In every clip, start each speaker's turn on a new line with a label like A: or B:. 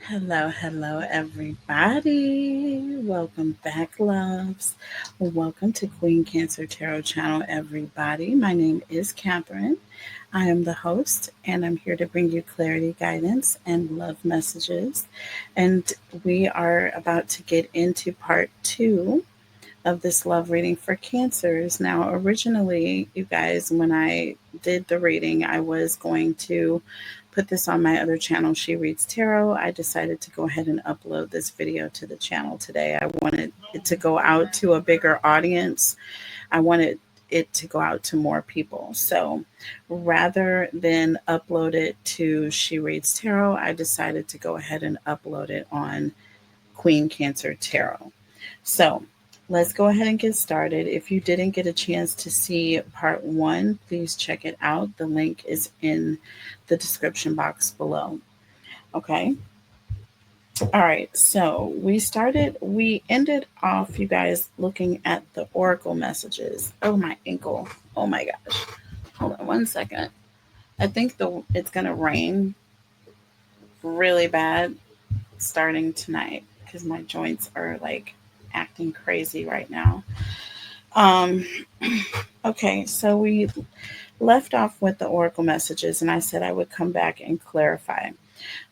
A: Hello, everybody. Welcome back, loves. Welcome to Queen Cancer Tarot Channel, everybody. My name is Catherine. I am the host, and I'm here to bring you clarity, guidance, and love messages. And we are about to get into part two of this love reading for cancers. Now, originally, you guys, when I did the reading, I was going to put this on my other channel, She Reads Tarot. I decided to go ahead and upload this video to the channel today. I wanted it to go out to a bigger audience. I wanted it to go out to more people. So rather than upload it to She Reads Tarot, I decided to go ahead and upload it on Queen Cancer Tarot. So let's go ahead and get started. If you didn't get a chance to see part one, please check it out. The link is in the description box below. Okay. All right. So we ended off, you guys, looking at the oracle messages. Oh, my ankle. Oh, my gosh. Hold on one second. I think it's going to rain really bad starting tonight because my joints are like acting crazy right now. Um, okay, so we left off with the oracle messages, and I said I would come back and clarify.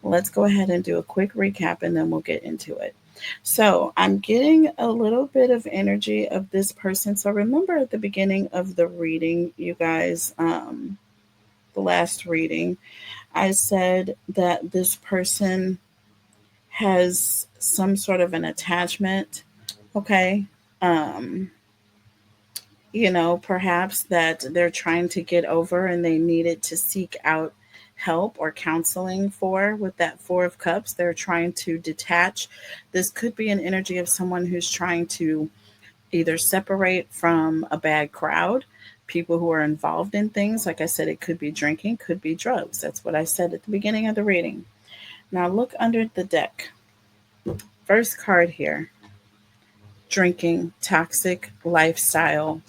A: Let's go ahead and do a quick recap, and then we'll get into it. So I'm getting a little bit of energy of this person. So remember at the beginning of the reading, you guys, the last reading, I said that this person has some sort of an attachment. Okay. Um, perhaps that they're trying to get over and they needed to seek out help or counseling for with that Four of Cups. They're trying to detach. This could be an energy of someone who's trying to either separate from a bad crowd, people who are involved in things. Like I said, it could be drinking, could be drugs. That's what I said at the beginning of the reading. Now look under the deck. First card here: drinking, toxic lifestyle,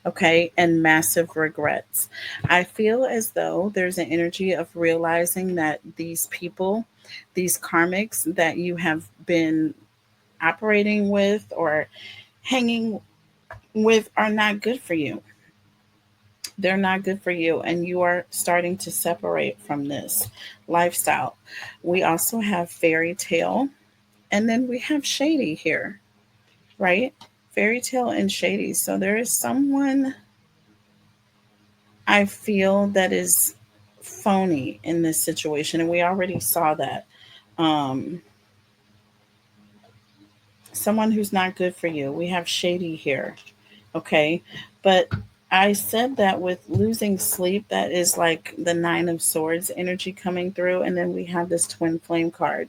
A: okay, and massive regrets. I feel as though there's an energy of realizing that these people, these karmics that you have been operating with or hanging with, are not good for you. They're not good for you, and you are starting to separate from this lifestyle. We also have fairy tale, and then we have shady here, right? Fairy tale and shady. So there is someone I feel that is phony in this situation, and we already saw that. Um, Someone who's not good for you. We have shady here, okay? But I said that with losing sleep, that is like the Nine of Swords energy coming through, and then we have this twin flame card.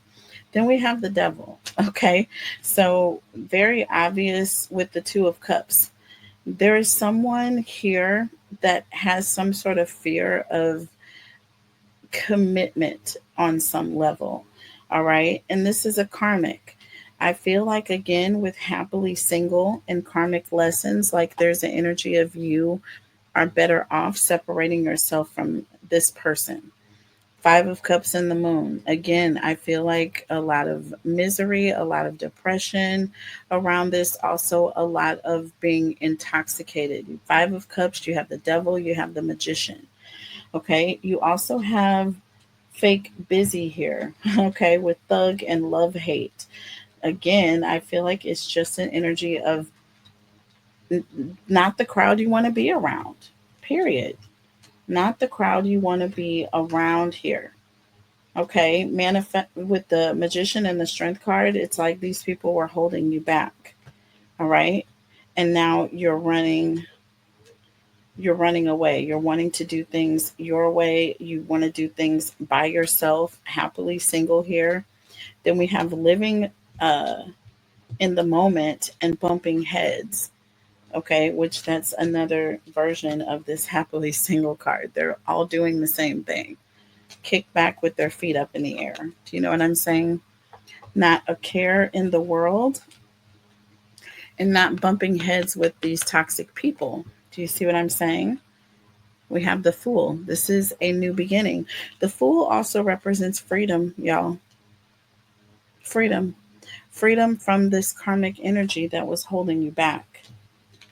A: Then we have the devil, okay? So very obvious with the Two of Cups. There is someone here that has some sort of fear of commitment on some level. All right. And this is a karmic. I feel like, again, with happily single and karmic lessons, like there's an energy of you are better off separating yourself from this person. Five of Cups and the Moon. Again, I feel like a lot of misery, a lot of depression around this, also a lot of being intoxicated. Five of Cups, you have the devil, you have the magician. Okay. You also have fake busy here, okay, with thug and love hate. Again, I feel like it's just an energy of not the crowd you want to be around, period. Not the crowd you want to be around here. Okay, manifest with the magician and the strength card, it's like these people were holding you back. All right. And now you're running away. You're wanting to do things your way. You want to do things by yourself, happily single here. Then we have living uh, in the moment and bumping heads. Okay, which that's another version of this happily single card. They're all doing the same thing. Kick back with their feet up in the air. Do you know what I'm saying? Not a care in the world and not bumping heads with these toxic people. Do you see what I'm saying? We have the Fool. This is a new beginning. The Fool also represents freedom, y'all. Freedom. Freedom from this karmic energy that was holding you back.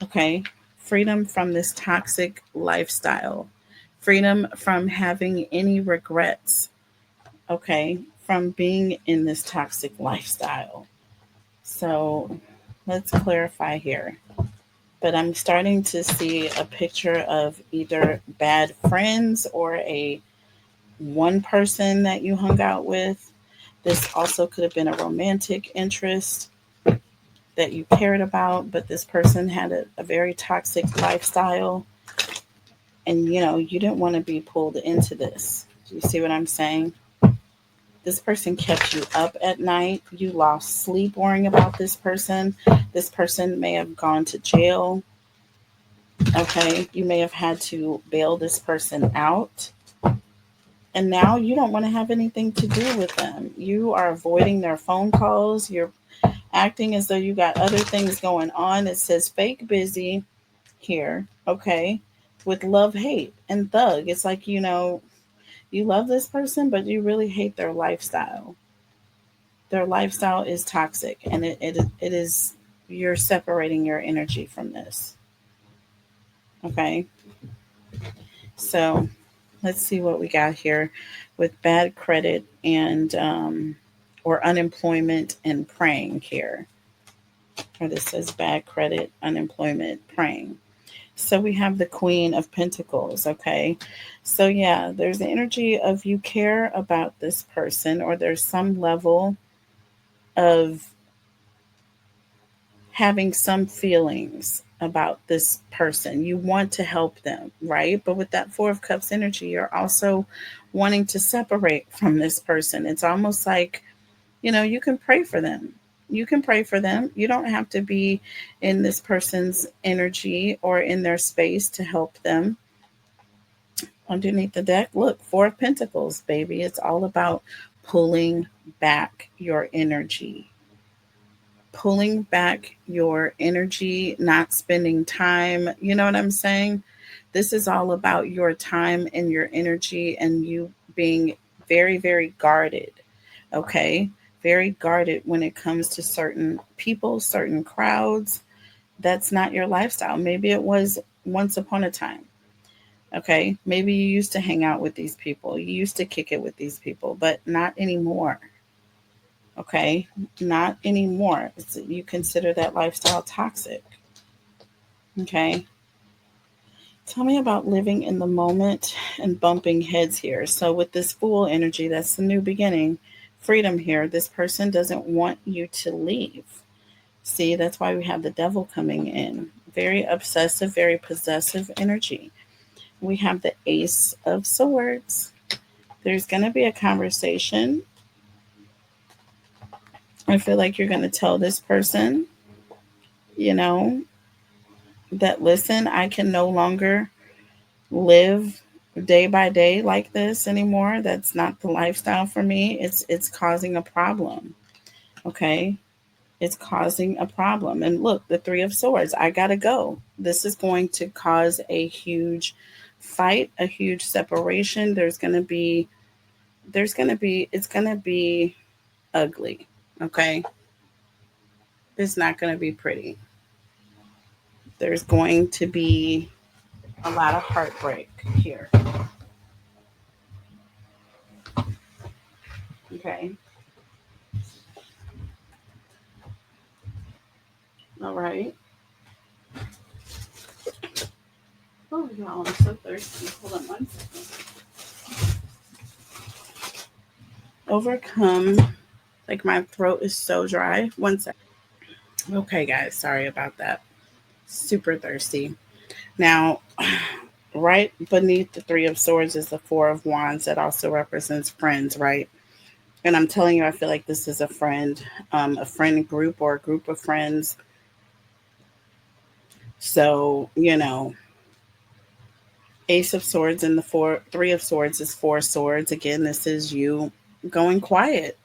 A: Okay. Freedom from this toxic lifestyle. Freedom from having any regrets. Okay. From being in this toxic lifestyle. So let's clarify here. But I'm starting to see a picture of either bad friends or a one person that you hung out with. This also could have been a romantic interest that you cared about, but this person had a very toxic lifestyle, and you didn't want to be pulled into this. Do you see what I'm saying? This person kept you up at night. You lost sleep worrying about this person. This person may have gone to jail. Okay, you may have had to bail this person out. And now you don't want to have anything to do with them. You are avoiding their phone calls. You're acting as though you got other things going on. It says fake busy here, okay, with love, hate, and thug. It's like, you love this person, but you really hate their lifestyle. Their lifestyle is toxic, and it is, you're separating your energy from this, okay? So let's see what we got here with bad credit and or unemployment and praying here. Or this says bad credit, unemployment, praying. So we have the Queen of Pentacles, okay? So yeah, there's the energy of you care about this person, or there's some level of having some feelings about this person. You want to help them, right? But with that Four of Cups energy, you're also wanting to separate from this person. It's almost like, you can pray for them. You can pray for them. You don't have to be in this person's energy or in their space to help them. Underneath the deck, look, Four of Pentacles, baby. It's all about pulling back your energy. Pulling back your energy, not spending time. You know what I'm saying? This is all about your time and your energy, and you being very, very guarded. Okay? Very guarded when it comes to certain people, certain crowds. That's not your lifestyle. Maybe it was once upon a time. Okay? Maybe you used to hang out with these people. You used to kick it with these people, but not anymore. Okay? Not anymore. You consider that lifestyle toxic. Okay? Tell me about living in the moment and bumping heads here. So, with this Fool energy, that's the new beginning, freedom here. This person doesn't want you to leave. See, that's why we have the Devil coming in. Very obsessive, very possessive energy. We have the Ace of Swords. There's going to be a conversation. I feel like you're going to tell this person, you know, that listen, I can no longer live day by day like this anymore. That's not the lifestyle for me. It's causing a problem. Okay? It's causing a problem. And look, the Three of Swords. I got to go. This is going to cause a huge fight, a huge separation. It's going to be ugly. Okay? It's not going to be pretty. There's going to be a lot of heartbreak here. Okay. All right. Oh, y'all, I'm so thirsty. Hold on 1 second. Overcome. Like my throat is so dry. 1 second. Okay, guys. Sorry about that. Super thirsty. Now, right beneath the Three of Swords is the Four of Wands that also represents friends, right? And I'm telling you, I feel like this is a friend group or a group of friends. So, Ace of Swords and the Three of Swords is Four Swords. Again, this is you going quiet.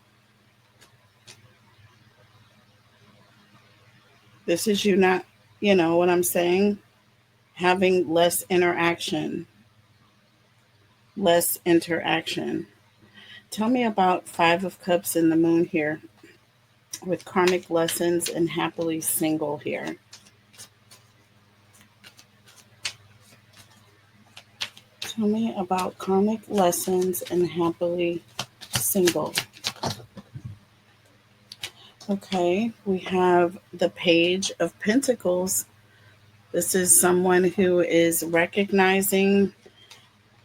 A: This is you not, you know what I'm saying? Having less interaction. Less interaction. Tell me about Five of Cups in the Moon here. with karmic lessons and happily single here. Tell me about karmic lessons and happily single. Okay, we have the Page of Pentacles. This is someone who is recognizing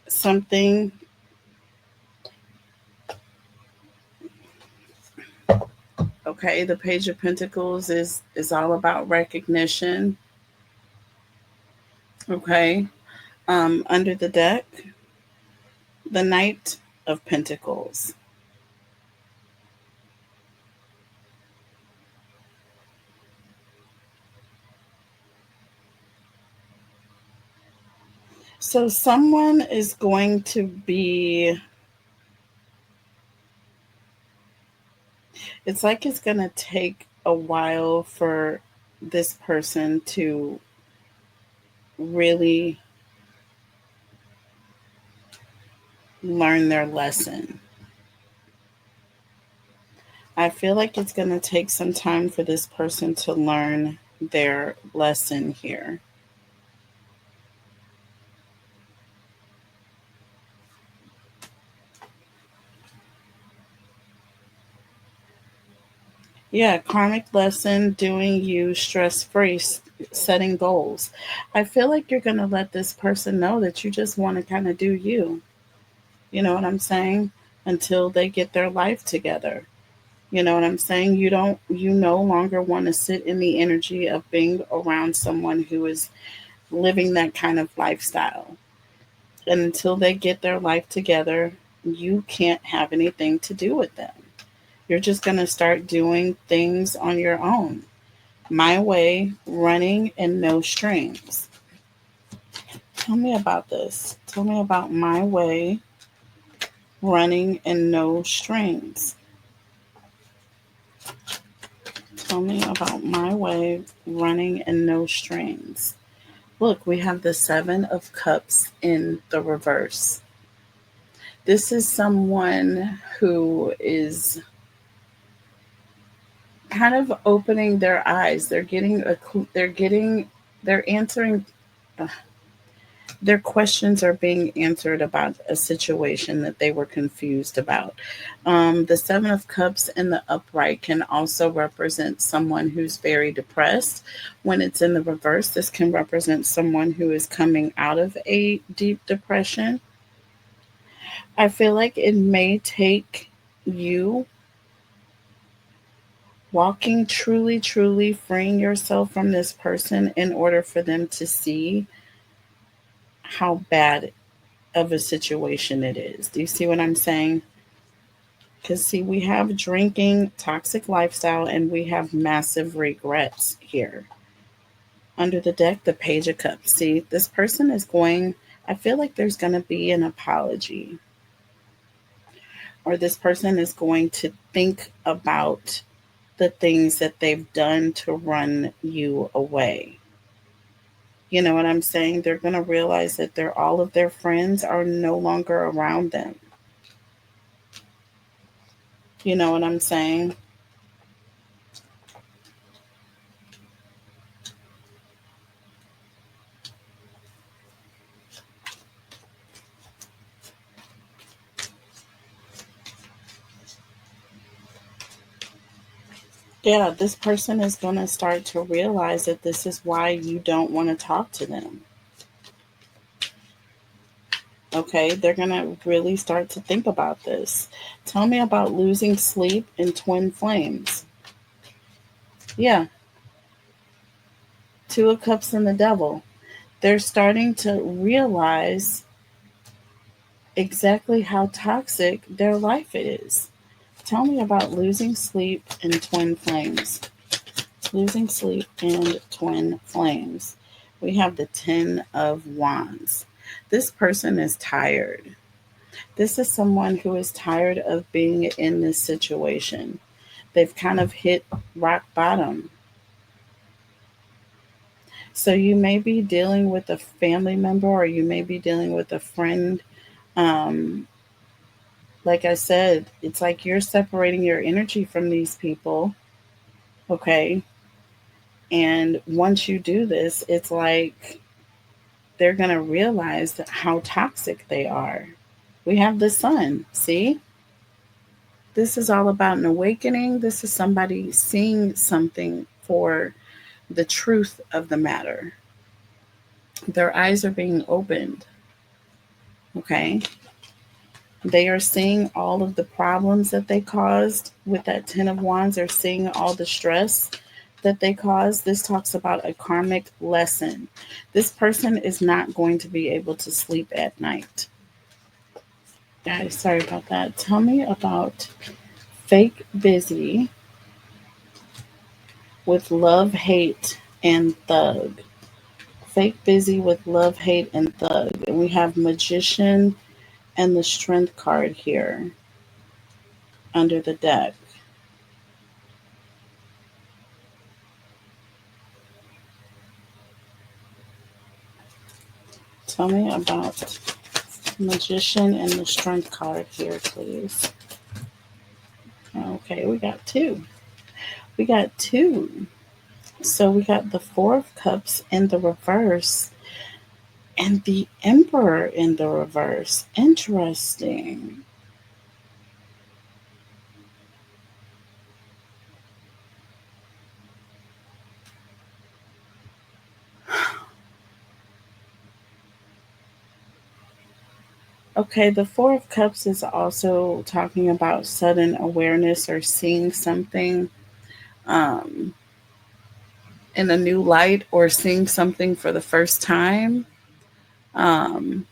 A: something. Okay, the Page of Pentacles is all about recognition. Okay, under the deck, the Knight of Pentacles. So someone is going to be, it's like it's going to take a while for this person to really learn their lesson. I feel like it's going to take some time for this person to learn their lesson here. Yeah, karmic lesson, doing you stress free, setting goals. I feel like you're going to let this person know that you just want to kind of do you. You know what I'm saying? Until they get their life together. You know what I'm saying? You no longer want to sit in the energy of being around someone who is living that kind of lifestyle. And until they get their life together, you can't have anything to do with them. You're just going to start doing things on your own. My way, running, and no strings. Tell me about this. Tell me about my way, running, and no strings. Tell me about my way, running, and no strings. Look, we have the Seven of Cups in the reverse. This is someone who is kind of opening their eyes. They're answering, uh, their questions are being answered about a situation that they were confused about. The Seven of Cups in the upright can also represent someone who's very depressed. When it's in the reverse, this can represent someone who is coming out of a deep depression. I feel like it may take you walking truly, truly freeing yourself from this person in order for them to see how bad of a situation it is. Do you see what I'm saying? Because, see, we have drinking, toxic lifestyle, and we have massive regrets here. Under the deck, the Page of Cups. See, this person is going, I feel like there's going to be an apology, or this person is going to think about the things that they've done to run you away. You know what I'm saying? They're going to realize that all of their friends are no longer around them. You know what I'm saying? Yeah, this person is going to start to realize that this is why you don't want to talk to them. Okay, they're going to really start to think about this. Tell me about losing sleep in twin flames. Yeah, Two of Cups and the Devil. They're starting to realize exactly how toxic their life is. Tell me about losing sleep in twin flames. Losing sleep and twin flames. We have the Ten of Wands. This person is tired. This is someone who is tired of being in this situation. They've kind of hit rock bottom. So you may be dealing with a family member, or you may be dealing with a friend. Um, like I said, it's like you're separating your energy from these people Okay. And once you do this, it's like they're going to realize that how toxic they are. We have the sun. See? This is all about an awakening. This is somebody seeing something for the truth of the matter. Their eyes are being opened. Okay. They are seeing all of the problems that they caused with that Ten of Wands. They're seeing all the stress that they caused. This talks about a karmic lesson. This person is not going to be able to sleep at night. Guys, sorry about that. Tell me about fake busy with love, hate, and thug. Fake busy with love, hate, and thug. And we have magician and the strength card here under the deck. Tell me about magician and the strength card here, please. Okay, we got two. We got two. So we got the Four of Cups in the reverse and the Emperor in the reverse. Interesting. Okay, the Four of Cups is also talking about sudden awareness or seeing something um, in a new light or seeing something for the first time. Um,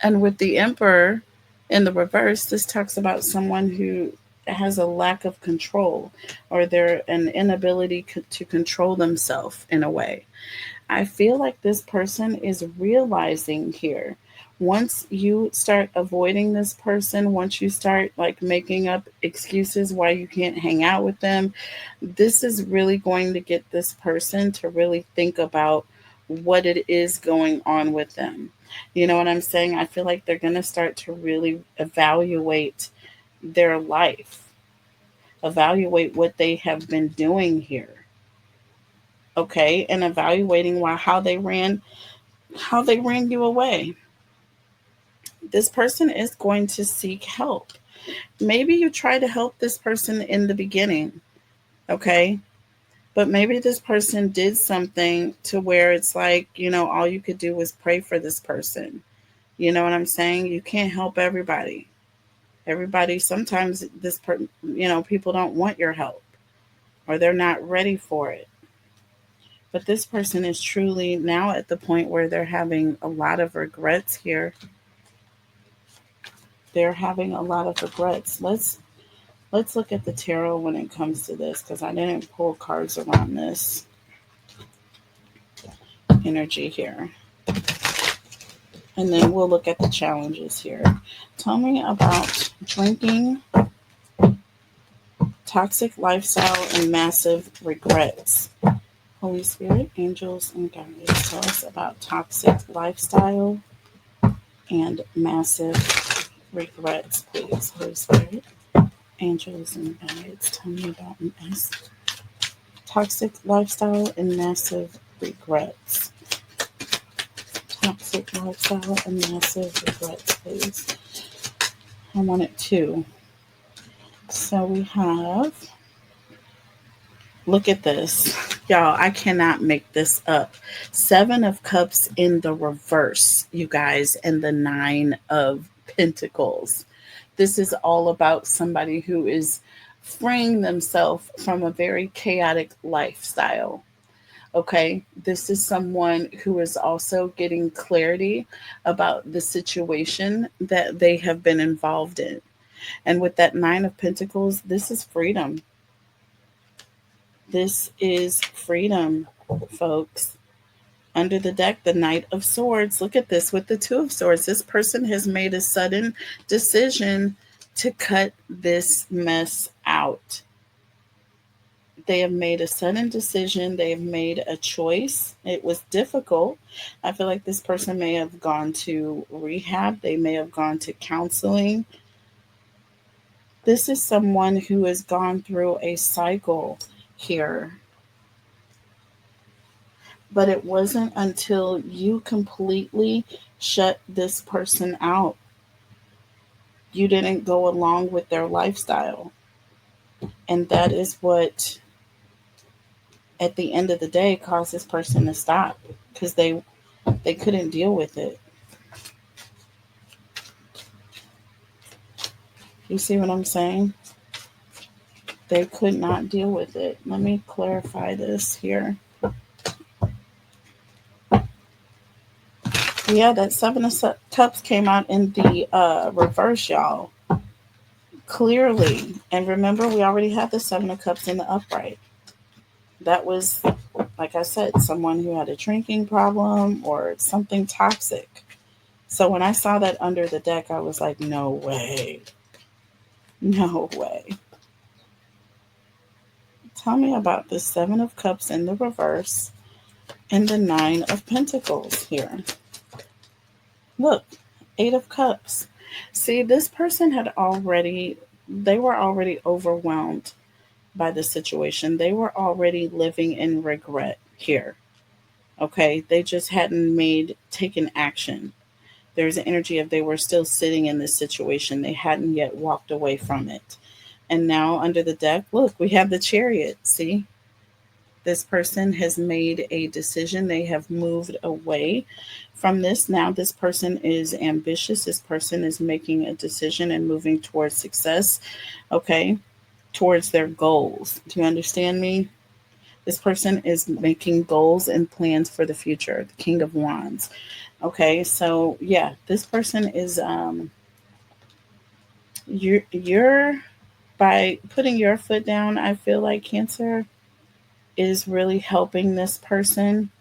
A: and with the Emperor in the reverse, this talks about someone who has a lack of control or they're an inability to control themselves in a way. I feel like this person is realizing here. Once you start avoiding this person, once you start like making up excuses why you can't hang out with them, this is really going to get this person to really think about what it is going on with them. You know what I'm saying? I feel like they're going to start to really evaluate their life, evaluate what they have been doing here. Okay, and evaluating why how they ran you away. This person is going to seek help. Maybe you try to help this person in the beginning, okay? But maybe this person did something to where it's like, all you could do was pray for this person. You know what I'm saying? You can't help everybody. Everybody, sometimes people don't want your help or they're not ready for it. But this person is truly now at the point where they're having a lot of regrets here. They're having a lot of regrets. Let's look at the tarot when it comes to this because I didn't pull cards around this energy here. And then we'll look at the challenges here. Tell me about drinking, toxic lifestyle, and massive regrets. Holy Spirit, angels, and guides, tell us about toxic lifestyle and massive regrets, please. Holy Spirit, angels, and guides, tell me about toxic lifestyle and massive regrets. Toxic lifestyle and massive regrets, please. I want it too. So we have, look at this. Y'all, I cannot make this up. Seven of Cups in the reverse, you guys, and the Nine of Pentacles. This is all about somebody who is freeing themselves from a very chaotic lifestyle. Okay, this is someone who is also getting clarity about the situation that they have been involved in. And with that Nine of Pentacles, this is freedom. This is freedom, folks. Under the deck, the Knight of Swords. Look at this with the Two of Swords. This person has made a sudden decision to cut this mess out. They have made a sudden decision. They have made a choice. It was difficult. I feel like this person may have gone to rehab. They may have gone to counseling. This is someone who has gone through a cycle here. But it wasn't until you completely shut this person out. You didn't go along with their lifestyle. And that is what, at the end of the day, caused this person to stop because they couldn't deal with it. You see what I'm saying? They could not deal with it. Let me clarify this here. Yeah, that Seven of Cups came out in the reverse, y'all. Clearly. And remember, we already had the Seven of Cups in the upright. That was, like I said, someone who had a drinking problem or something toxic. So when I saw that under the deck, I was like, no way. No way. Tell me about the Seven of Cups in the reverse and the Nine of Pentacles here. Look, Eight of Cups. See, this person they were already overwhelmed by the situation. They were already living in regret here. Okay. They just hadn't taken action. There's an energy of they were still sitting in this situation. They hadn't yet walked away from it. And now under the deck, look, we have the Chariot. See, this person has made a decision. They have moved away from this. Now this person is ambitious. This person is making a decision and moving towards success. Okay. Towards their goals. Do you understand me? This person is making goals and plans for the future. The King of Wands. Okay, so yeah, this person is you're by putting your foot down, I feel like Cancer is really helping this person.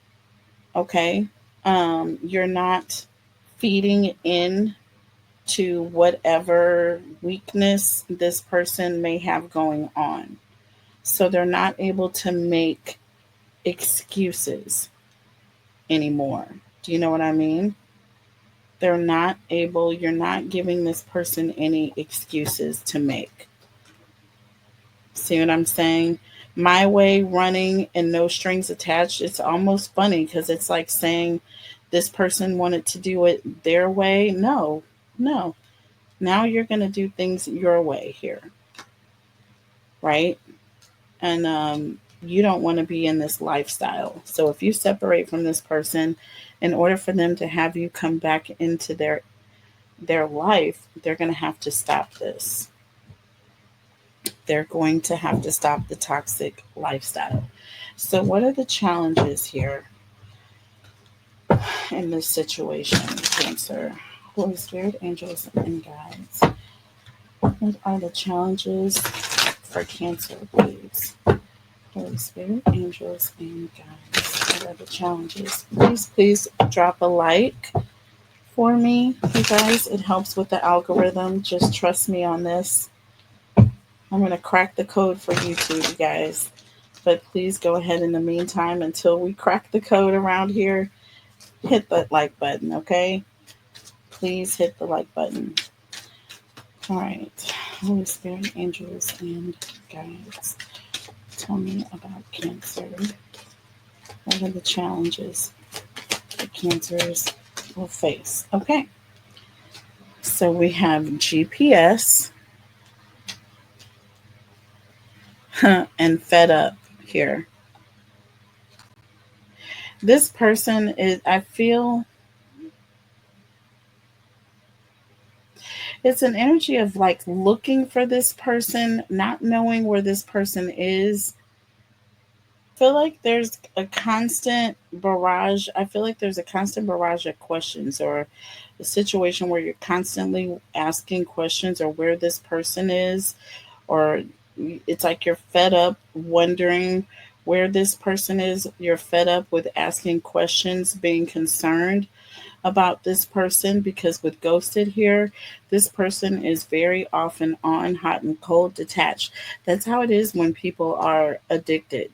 A: Okay. You're not feeding in to whatever weakness this person may have going on. So they're not able to make excuses anymore. Do you know what I mean? You're not giving this person any excuses to make. See what I'm saying? My way running and no strings attached. It's almost funny because it's like saying this person wanted to do it their way. No, no. Now you're going to do things your way here. Right? And you don't want to be in this lifestyle. So if you separate from this person, in order for them to have you come back into their life, they're going to have to stop this. They're going to have to stop the toxic lifestyle. So, what are the challenges here in this situation, Cancer? Holy Spirit, angels, and guides. What are the challenges for Cancer, please? Holy Spirit, angels, and guides. What are the challenges? Please drop a like for me, you guys. It helps with the algorithm. Just trust me on this. I'm going to crack the code for YouTube, you guys. But please go ahead in the meantime until we crack the code around here. Hit that like button, okay? Please hit the like button. All right. Holy Spirit, angels, and guides. Tell me about Cancer. What are the challenges that Cancers will face? Okay. So we have GPS and fed up here. This person is, I feel, it's an energy of like looking for this person, not knowing where this person is. I feel like there's a constant barrage. I feel like there's a constant barrage of questions or a situation where you're constantly asking questions or where this person is, or it's like you're fed up wondering where this person is. You're fed up with asking questions, being concerned about this person because with ghosted here, this person is very often on, hot and cold, detached. That's how it is when people are addicted.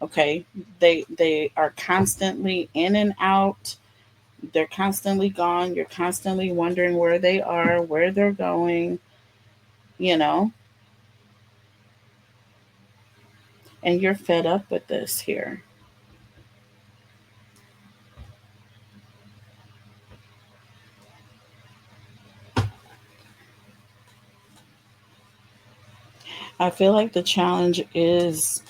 A: Okay, they are constantly in and out. They're constantly gone. You're constantly wondering where they are, where they're going, you know. And you're fed up with this here. I feel like the challenge is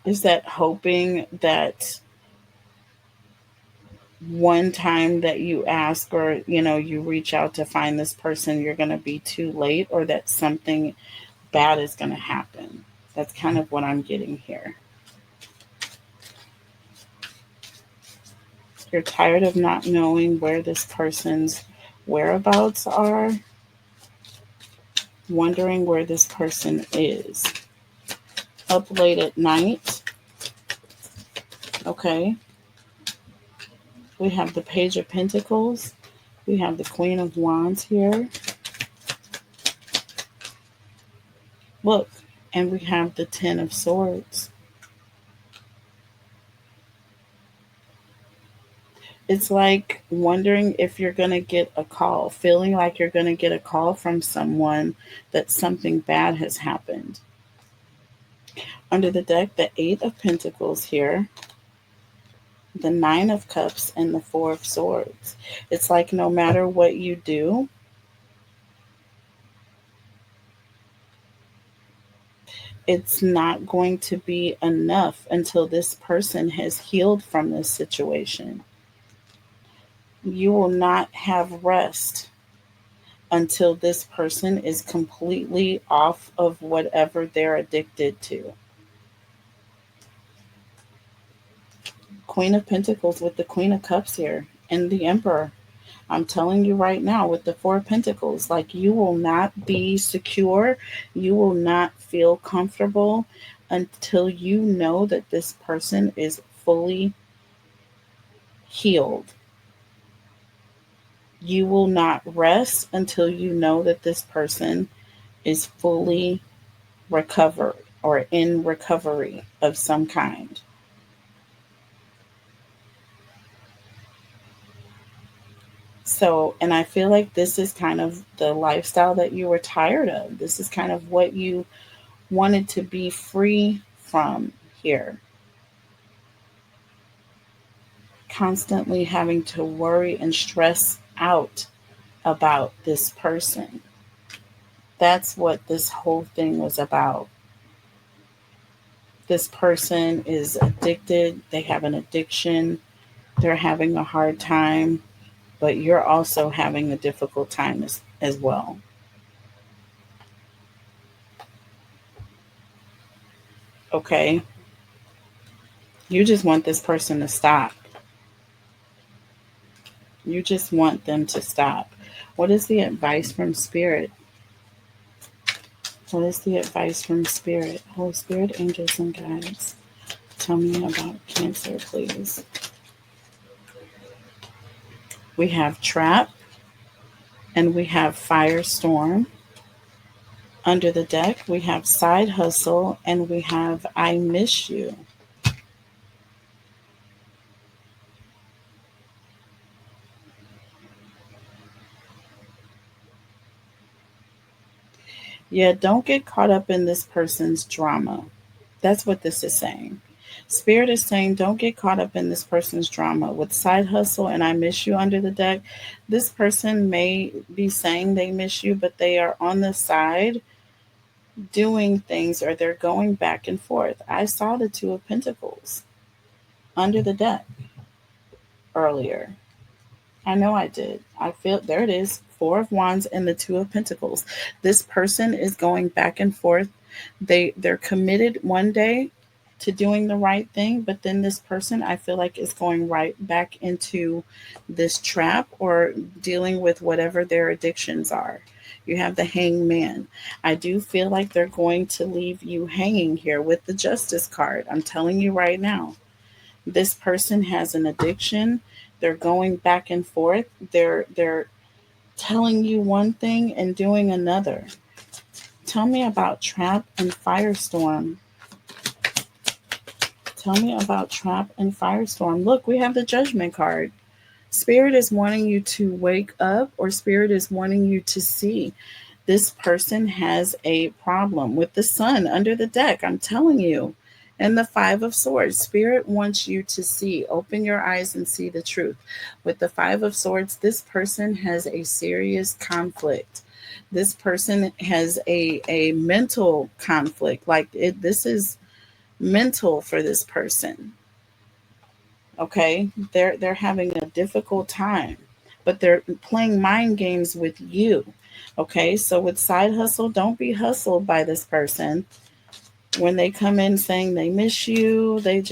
A: that hoping that one time that you ask, or you reach out to find this person, you're going to be too late, or that something bad is going to happen. That's kind of what I'm getting here. You're tired of not knowing where this person's whereabouts are, wondering where this person is. Up late at night. Okay. We have the Page of Pentacles. We have the Queen of Wands here. Look, and we have the Ten of Swords. It's like wondering if you're going to get a call, feeling like you're going to get a call from someone that something bad has happened. Under the deck, the Eight of Pentacles here, the Nine of Cups, and the Four of Swords. It's like no matter what you do, it's not going to be enough until this person has healed from this situation. You will not have rest until this person is completely off of whatever they're addicted to. Queen of Pentacles with the Queen of Cups here and the Emperor. I'm telling you right now with the Four of Pentacles, like you will not be secure. You will not feel comfortable until you know that this person is fully healed. You will not rest until you know that this person is fully recovered or in recovery of some kind. So, and I feel like this is kind of the lifestyle that you were tired of. This is kind of what you wanted to be free from here. Constantly having to worry and stress out about this person. That's what this whole thing was about. This person is addicted, they have an addiction, they're having a hard time, but you're also having a difficult time as well. Okay? You just want this person to stop. You just want them to stop. What is the advice from Spirit? What is the advice from Spirit? Holy Spirit, angels, and guides. Tell me about Cancer, please. We have Trap and we have Firestorm. Under the deck, we have Side Hustle and we have I Miss You. Yeah, don't get caught up in this person's drama. That's what this is saying. Spirit is saying, don't get caught up in this person's drama. With Side Hustle and I Miss You under the deck, this person may be saying they miss you, but they are on the side doing things, or they're going back and forth. I saw the Two of Pentacles under the deck earlier. I know I did. I feel there it is. Four of Wands and the Two of Pentacles. This person is going back and forth. They're committed one day to doing the right thing, but then this person I feel like is going right back into this trap or dealing with whatever their addictions are. You have the Hangman. I do feel like they're going to leave you hanging here with the Justice card. I'm telling you right now. This person has an addiction. They're going back and forth. They're telling you one thing and doing another. Tell me about Trap and Firestorm. Tell me about Trap and Firestorm. Look, we have the Judgment card. Spirit is wanting you to wake up, or Spirit is wanting you to see this person has a problem with the sun under the deck. I'm telling you. And the Five of Swords, Spirit wants you to see, open your eyes and see the truth. With the Five of Swords, this person has a serious conflict. This person has a mental conflict. Like this is mental for this person. Okay, they're having a difficult time, but they're playing mind games with you. Okay, so with side hustle, don't be hustled by this person. When they come in saying they miss you, they've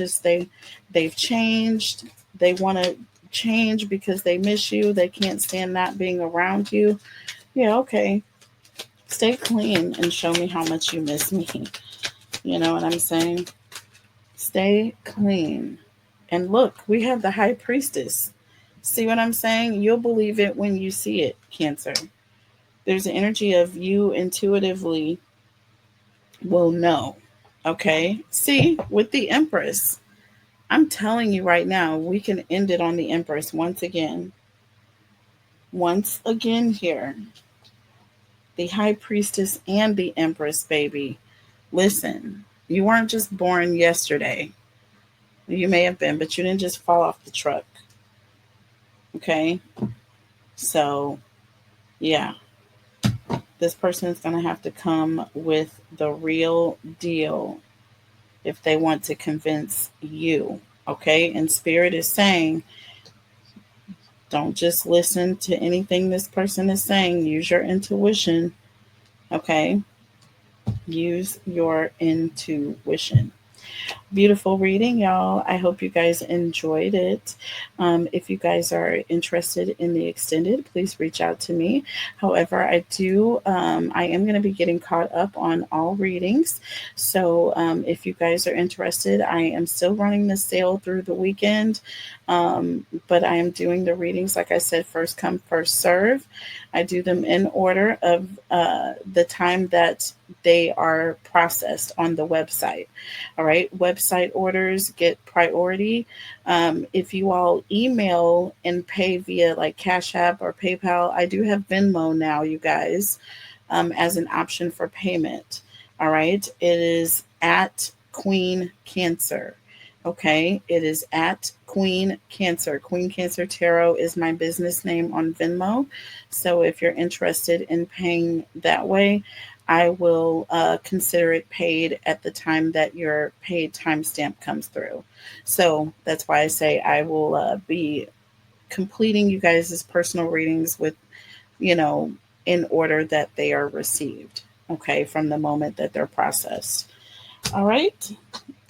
A: changed. They want to change because they miss you. They can't stand not being around you. Yeah, okay. Stay clean and show me how much you miss me. You know what I'm saying? Stay clean. And look, we have the high priestess. See what I'm saying? You'll believe it when you see it, Cancer. There's an energy of you intuitively will know. Okay? See, with the Empress, I'm telling you right now, we can end it on the Empress once again. Once again, here. The High Priestess and the Empress, baby. Listen, you weren't just born yesterday. You may have been, but you didn't just fall off the truck. Okay? So, yeah, this person is going to have to come with the real deal if they want to convince you. Okay? And Spirit is saying, don't just listen to anything this person is saying. Use your intuition. Okay? Use your intuition. Beautiful reading, y'all. I hope you guys enjoyed it. If you guys are interested in the extended, please reach out to me. However, I am going to be getting caught up on all readings. So if you guys are interested, I am still running the sale through the weekend. But I am doing the readings, like I said, first come, first serve. I do them in order of the time that they are processed on the website. All right, website orders get priority. If you all email and pay via like Cash App or PayPal, I do have Venmo now, you guys, as an option for payment. All right, it is at Queen Cancer. Okay, it is at Queen Cancer. Queen Cancer Tarot is my business name on Venmo. So if you're interested in paying that way, I will consider it paid at the time that your paid timestamp comes through. So that's why I say I will be completing you guys' personal readings with, you know, in order that they are received, okay, from the moment that they're processed. All right.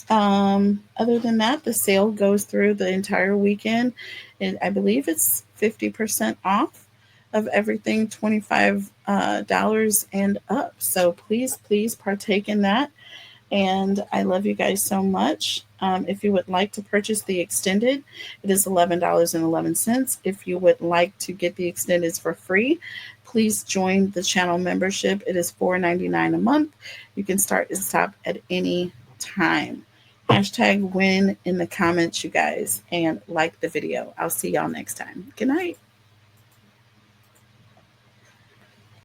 A: Other than that, the sale goes through the entire weekend, and I believe it's 50% off of everything, $25 and up. So please partake in that. And I love you guys so much. If you would like to purchase the extended, it is $11.11. If you would like to get the extended for free, please join the channel membership. It is $4.99 a month. You can start and stop at any time. Hashtag win in the comments, you guys, and like the video. I'll see y'all next time. Good night.